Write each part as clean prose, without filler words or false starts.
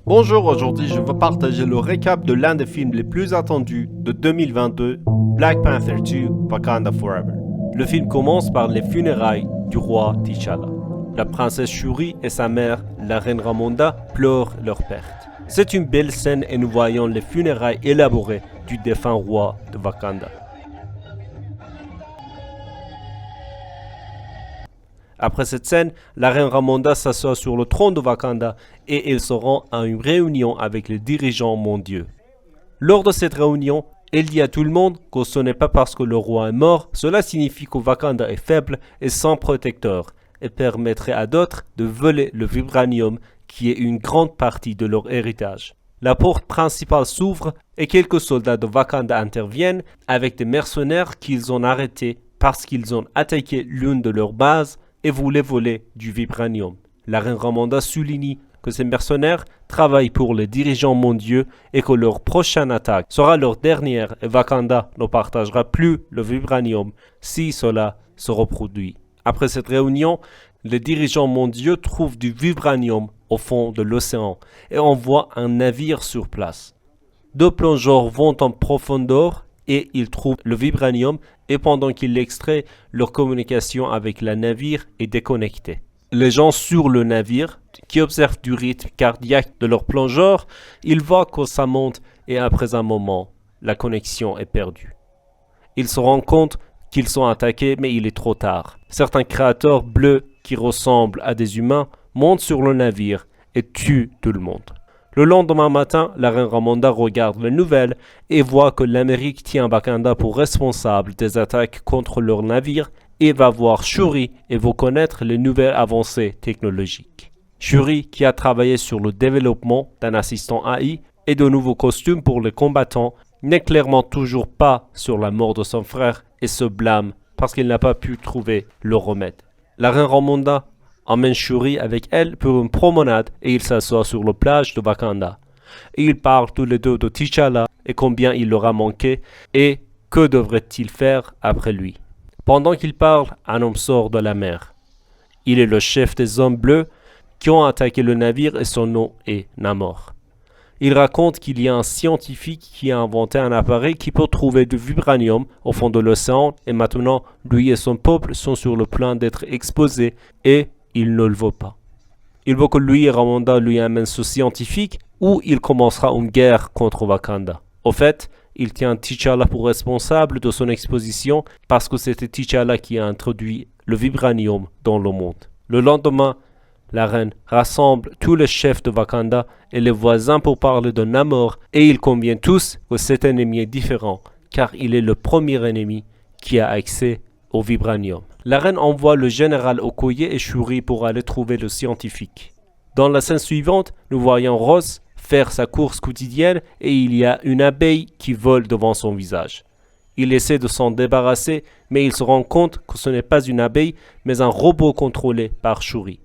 Bonjour, aujourd'hui je veux partager le récap de l'un des films les plus attendus de 2022, Black Panther 2, Wakanda Forever. Le film commence par les funérailles du roi T'Challa. La princesse Shuri et sa mère, la reine Ramonda, pleurent leur perte. C'est une belle scène et nous voyons les funérailles élaborées du défunt roi de Wakanda. Après cette scène, la reine Ramonda s'assoit sur le trône de Wakanda et elle se rend à une réunion avec les dirigeants mondiaux. Lors de cette réunion, elle dit à tout le monde que ce n'est pas parce que le roi est mort, cela signifie que Wakanda est faible et sans protecteur et permettrait à d'autres de voler le vibranium qui est une grande partie de leur héritage. La porte principale s'ouvre et quelques soldats de Wakanda interviennent avec des mercenaires qu'ils ont arrêtés parce qu'ils ont attaqué l'une de leurs bases et voulaient voler du vibranium. La reine Ramonda souligne que ces mercenaires travaillent pour les dirigeants mondiaux et que leur prochaine attaque sera leur dernière et Wakanda ne partagera plus le vibranium si cela se reproduit. Après cette réunion, les dirigeants mondiaux trouvent du vibranium au fond de l'océan et envoient un navire sur place. Deux plongeurs vont en profondeur et ils trouvent le vibranium et pendant qu'ils l'extraient, leur communication avec le navire est déconnectée. Les gens sur le navire, qui observent du rythme cardiaque de leur plongeur, ils voient que ça monte et après un moment, la connexion est perdue. Ils se rendent compte qu'ils sont attaqués mais il est trop tard. Certains créateurs bleus qui ressemblent à des humains montent sur le navire et tuent tout le monde. Le lendemain matin, la reine Ramonda regarde les nouvelles et voit que l'Amérique tient Wakanda pour responsable des attaques contre leur navire et va voir Shuri et va connaître les nouvelles avancées technologiques. Shuri, qui a travaillé sur le développement d'un assistant AI et de nouveaux costumes pour les combattants, n'est clairement toujours pas sur la mort de son frère et se blâme parce qu'il n'a pas pu trouver le remède. La reine Ramonda emmène Shuri avec elle pour une promenade et ils s'assoient sur la plage de Wakanda. Et ils parlent tous les deux de T'Challa et combien il leur a manqué et que devrait-il faire après lui. Pendant qu'ils parlent, un homme sort de la mer. Il est le chef des hommes bleus qui ont attaqué le navire et son nom est Namor. Il raconte qu'il y a un scientifique qui a inventé un appareil qui peut trouver du vibranium au fond de l'océan et maintenant lui et son peuple sont sur le point d'être exposés et il ne le veut pas. Il veut que lui et Ramonda lui amènent ce scientifique ou il commencera une guerre contre Wakanda. Au fait, il tient T'Challa pour responsable de son exposition parce que c'était T'Challa qui a introduit le vibranium dans le monde. Le lendemain, la reine rassemble tous les chefs de Wakanda et les voisins pour parler de Namor et ils conviennent tous que cet ennemi est différent car il est le premier ennemi qui a accès au vibranium. La reine envoie le général Okoye et Shuri pour aller trouver le scientifique. Dans la scène suivante, nous voyons Ross faire sa course quotidienne et il y a une abeille qui vole devant son visage. Il essaie de s'en débarrasser, mais il se rend compte que ce n'est pas une abeille, mais un robot contrôlé par Shuri.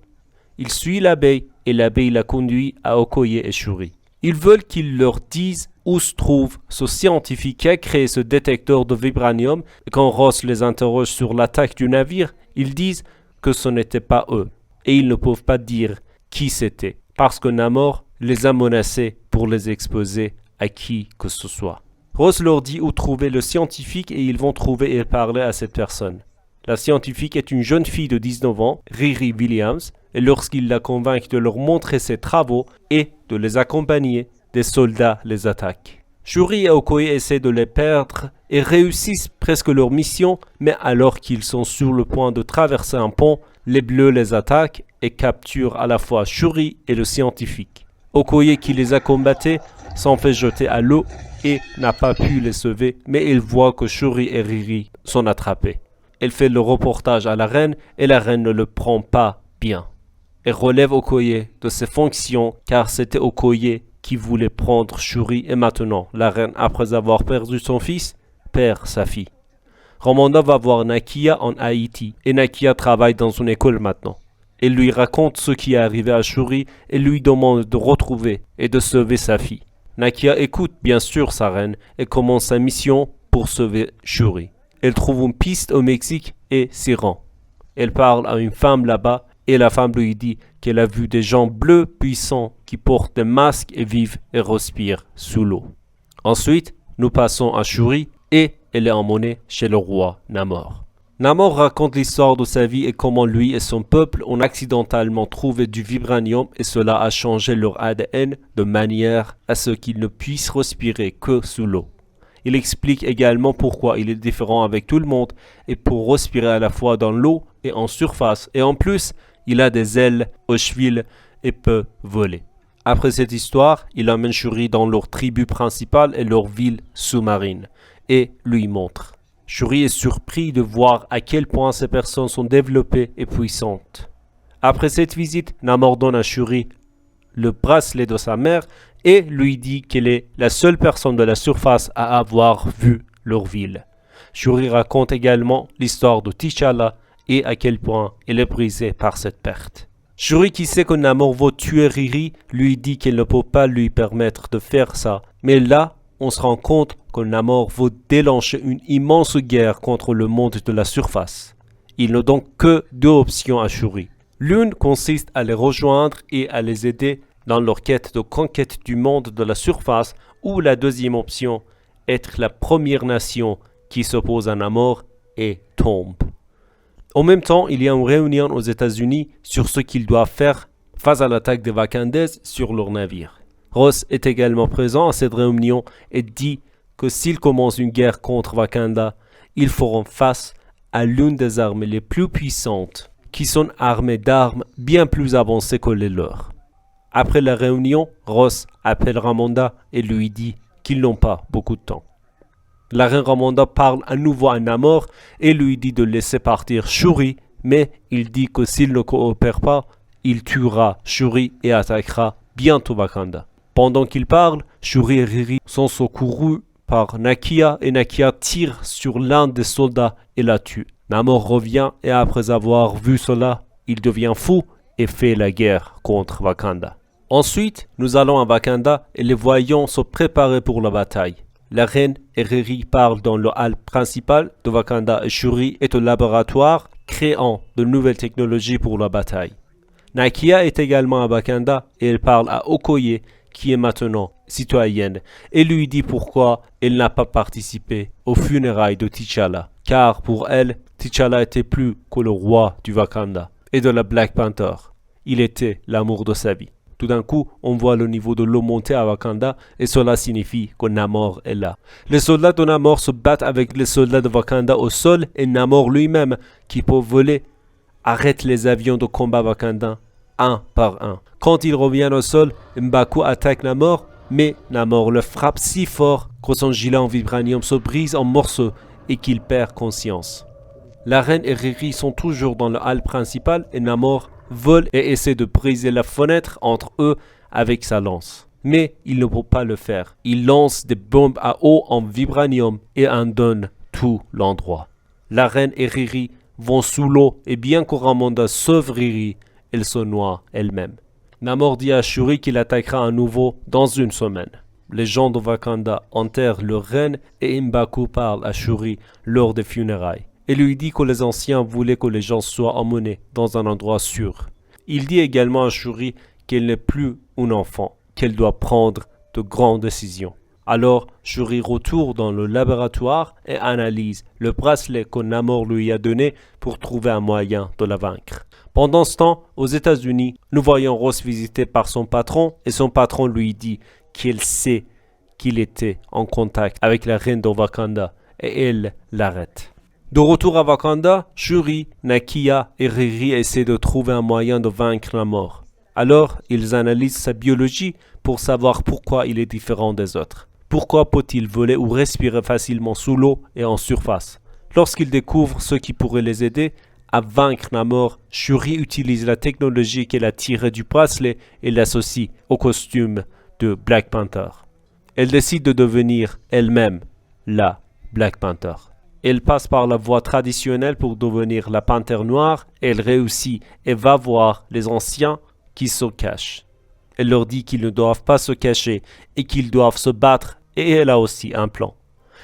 Il suit l'abeille et l'abeille la conduit à Okoye et Shuri. Ils veulent qu'il leur dise où se trouve ce scientifique qui a créé ce détecteur de vibranium et quand Ross les interroge sur l'attaque du navire, ils disent que ce n'était pas eux et ils ne peuvent pas dire qui c'était parce que Namor les a menacés pour les exposer à qui que ce soit. Ross leur dit où trouver le scientifique et ils vont trouver et parler à cette personne. La scientifique est une jeune fille de 19 ans, Riri Williams, et lorsqu'il la convainc de leur montrer ses travaux et de les accompagner, des soldats les attaquent. Shuri et Okoye essaient de les perdre et réussissent presque leur mission, mais alors qu'ils sont sur le point de traverser un pont, les Bleus les attaquent et capturent à la fois Shuri et le scientifique. Okoye qui les a combattés s'en fait jeter à l'eau et n'a pas pu les sauver, mais il voit que Shuri et Riri sont attrapés. Elle fait le reportage à la reine et la reine ne le prend pas bien. Elle relève Okoye de ses fonctions car c'était Okoye qui voulait prendre Shuri et maintenant la reine, après avoir perdu son fils, perd sa fille. Ramonda va voir Nakia en Haïti et Nakia travaille dans une école maintenant. Elle lui raconte ce qui est arrivé à Shuri et lui demande de retrouver et de sauver sa fille. Nakia écoute bien sûr sa reine et commence sa mission pour sauver Shuri. Elle trouve une piste au Mexique et s'y rend. Elle parle à une femme là-bas et la femme lui dit qu'elle a vu des gens bleus puissants qui portent des masques et vivent et respirent sous l'eau. Ensuite, nous passons à Shuri et elle est emmenée chez le roi Namor. Namor raconte l'histoire de sa vie et comment lui et son peuple ont accidentellement trouvé du vibranium et cela a changé leur ADN de manière à ce qu'ils ne puissent respirer que sous l'eau. Il explique également pourquoi il est différent avec tout le monde et pour respirer à la fois dans l'eau et en surface. Et en plus, il a des ailes aux chevilles et peut voler. Après cette histoire, il emmène Shuri dans leur tribu principale et leur ville sous-marine et lui montre. Shuri est surpris de voir à quel point ces personnes sont développées et puissantes. Après cette visite, Namor donne à Shuri le bracelet de sa mère et lui dit qu'elle est la seule personne de la surface à avoir vu leur ville. Shuri raconte également l'histoire de T'Challa et à quel point elle est brisée par cette perte. Shuri, qui sait que Namor veut tuer Riri, lui dit qu'elle ne peut pas lui permettre de faire ça. Mais là, on se rend compte que Namor veut déclencher une immense guerre contre le monde de la surface. Il n'a donc que deux options à Shuri. L'une consiste à les rejoindre et à les aider dans leur quête de conquête du monde de la surface, ou la deuxième option, être la première nation qui s'oppose à Namor et tombe. En même temps, il y a une réunion aux États-Unis sur ce qu'ils doivent faire face à l'attaque des Wakandais sur leur navire. Ross est également présent à cette réunion et dit que s'ils commencent une guerre contre Wakanda, ils feront face à l'une des armées les plus puissantes, qui sont armées d'armes bien plus avancées que les leurs. Après la réunion, Ross appelle Ramonda et lui dit qu'ils n'ont pas beaucoup de temps. La reine Ramonda parle à nouveau à Namor et lui dit de laisser partir Shuri, mais il dit que s'il ne coopère pas, il tuera Shuri et attaquera bientôt Wakanda. Pendant qu'il parle, Shuri et Riri sont secourus par Nakia et Nakia tire sur l'un des soldats et la tue. Namor revient et après avoir vu cela, il devient fou et fait la guerre contre Wakanda. Ensuite, nous allons à Wakanda et les voyons se préparer pour la bataille. La reine et Riri parlent dans le hall principal de Wakanda et Shuri est au laboratoire créant de nouvelles technologies pour la bataille. Nakia est également à Wakanda et elle parle à Okoye qui est maintenant citoyenne et lui dit pourquoi elle n'a pas participé aux funérailles de T'Challa. Car pour elle, T'Challa était plus que le roi du Wakanda et de la Black Panther. Il était l'amour de sa vie. Tout d'un coup, on voit le niveau de l'eau monter à Wakanda et cela signifie que Namor est là. Les soldats de Namor se battent avec les soldats de Wakanda au sol et Namor lui-même, qui peut voler, arrête les avions de combat wakandans un par un. Quand ils reviennent au sol, M'Baku attaque Namor, mais Namor le frappe si fort que son gilet en vibranium se brise en morceaux et qu'il perd conscience. La reine et Riri sont toujours dans le hall principal et Namor vole et essaie de briser la fenêtre entre eux avec sa lance. Mais il ne peut pas le faire. Il lance des bombes à eau en vibranium et en donne tout l'endroit. La reine et Riri vont sous l'eau et bien que Ramonda sauve Riri, elle se noie elle-même. Namor dit à Shuri qu'il attaquera à nouveau dans une semaine. Les gens de Wakanda enterrent leur reine et M'Baku parle à Shuri lors des funérailles. Et lui dit que les anciens voulaient que les gens soient emmenés dans un endroit sûr. Il dit également à Shuri qu'elle n'est plus un enfant, qu'elle doit prendre de grandes décisions. Alors Shuri retourne dans le laboratoire et analyse le bracelet que Namor lui a donné pour trouver un moyen de la vaincre. Pendant ce temps, aux États-Unis, nous voyons Ross visité par son patron et son patron lui dit qu'il sait qu'il était en contact avec la reine de Wakanda et elle l'arrête. De retour à Wakanda, Shuri, Nakia et Riri essaient de trouver un moyen de vaincre Namor. Alors, ils analysent sa biologie pour savoir pourquoi il est différent des autres. Pourquoi peut-il voler ou respirer facilement sous l'eau et en surface? Lorsqu'ils découvrent ce qui pourrait les aider à vaincre Namor, Shuri utilise la technologie qu'elle a tirée du bracelet et l'associe au costume de Black Panther. Elle décide de devenir elle-même la Black Panther. Elle passe par la voie traditionnelle pour devenir la panthère noire et elle réussit et va voir les anciens qui se cachent. Elle leur dit qu'ils ne doivent pas se cacher et qu'ils doivent se battre et elle a aussi un plan.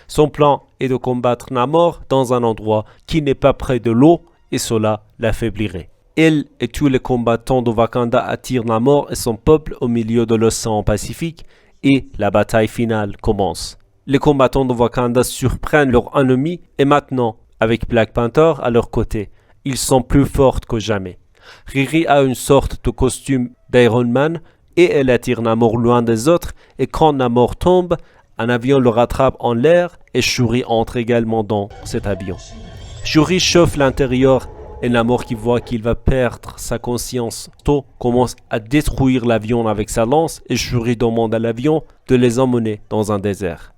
Son plan est de combattre Namor dans un endroit qui n'est pas près de l'eau et cela l'affaiblirait. Elle et tous les combattants de Wakanda attirent Namor et son peuple au milieu de l'océan Pacifique et la bataille finale commence. Les combattants de Wakanda surprennent leur ennemi et maintenant, avec Black Panther à leur côté, ils sont plus forts que jamais. Riri a une sorte de costume d'Iron Man et elle attire Namor loin des autres et quand Namor tombe, un avion le rattrape en l'air et Shuri entre également dans cet avion. Shuri chauffe l'intérieur et Namor qui voit qu'il va perdre sa conscience tôt commence à détruire l'avion avec sa lance et Shuri demande à l'avion de les emmener dans un désert.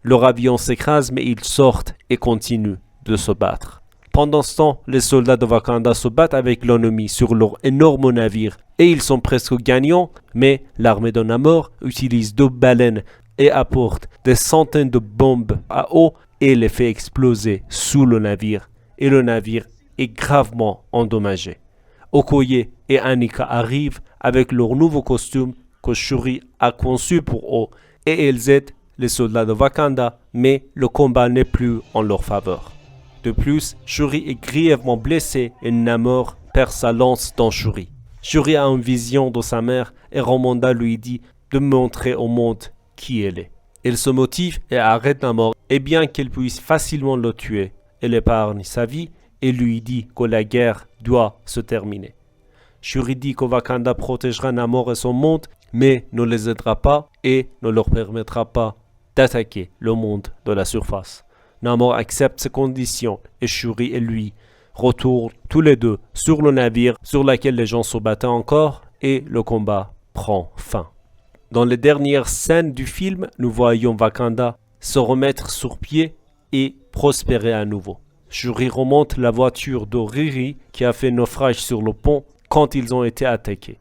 Leur avion s'écrase mais ils sortent et continuent de se battre. Pendant ce temps, les soldats de Wakanda se battent avec l'ennemi sur leur énorme navire et ils sont presque gagnants, mais l'armée de Namor utilise 2 baleines et apporte des centaines de bombes à eau et les fait exploser sous le navire et le navire est gravement endommagé. Okoye et Annika arrivent avec leur nouveau costume que Shuri a conçu pour eux et ils aident les soldats de Wakanda, mais le combat n'est plus en leur faveur. De plus, Shuri est grièvement blessée et Namor perd sa lance dans Shuri. Shuri a une vision de sa mère et Ramonda lui dit de montrer au monde qui elle est. Elle se motive et arrête Namor et bien qu'elle puisse facilement le tuer, elle épargne sa vie et lui dit que la guerre doit se terminer. Shuri dit que Wakanda protégera Namor et son monde, mais ne les aidera pas et ne leur permettra pas d'attaquer le monde de la surface. Namor accepte ces conditions et Shuri et lui retournent tous les deux sur le navire sur lequel les gens se battaient encore et le combat prend fin. Dans les dernières scènes du film, nous voyons Wakanda se remettre sur pied et prospérer à nouveau. Shuri remonte la voiture de Riri qui a fait naufrage sur le pont quand ils ont été attaqués.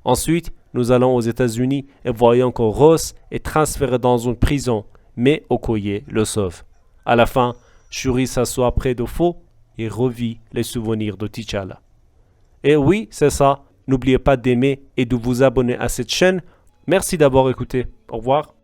Ensuite, nous allons aux États-Unis et voyons que Ross est transféré dans une prison, mais Okoye le sauve. À la fin, Shuri s'assoit près de Fo et revit les souvenirs de T'Challa. Et oui, c'est ça. N'oubliez pas d'aimer et de vous abonner à cette chaîne. Merci d'avoir écouté. Au revoir.